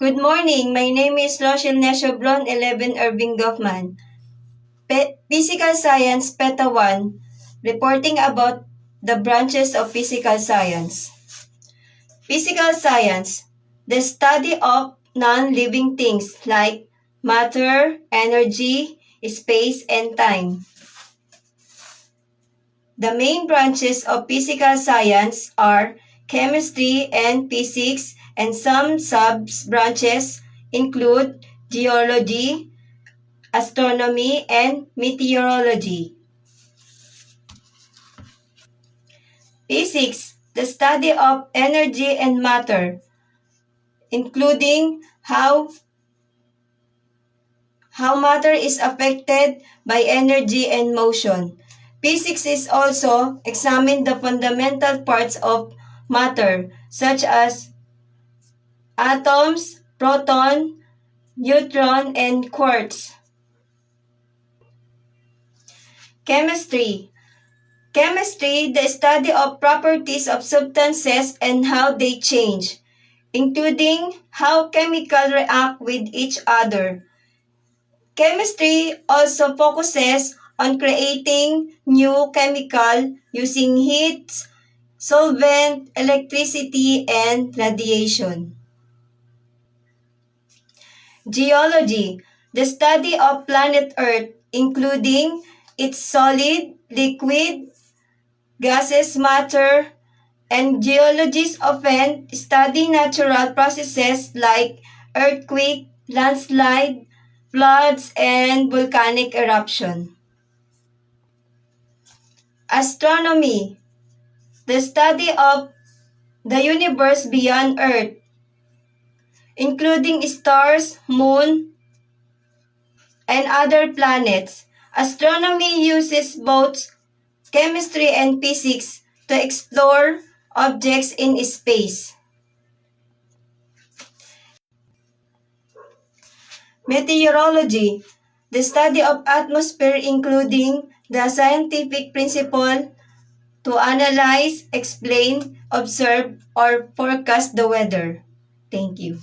Good morning. My name is Rochelle Nesobron, 11 Irving Goffman. Physical Science, PETA 1, reporting about the branches of physical science. Physical science, the study of non-living things like matter, energy, space, and time. The main branches of physical science are chemistry and physics, and some sub-branches include geology, astronomy, and meteorology. Physics, the study of energy and matter, including how matter is affected by energy and motion. Physics is also examine the fundamental parts of matter, such as atoms, proton, neutron, and quarks. Chemistry, the study of properties of substances and how they change, including how chemicals react with each other. Chemistry also focuses on creating new chemical using heat, solvent, electricity, and radiation. Geology, the study of planet Earth, including its solid, liquid, gases, matter, and geologists often study natural processes like earthquake, landslide, floods, and volcanic eruption. Astronomy, the study of the universe beyond Earth, including stars, moon, and other planets. Astronomy uses both chemistry and physics to explore objects in space. Meteorology, the study of atmosphere, including the scientific principle to analyze, explain, observe, or forecast the weather. Thank you.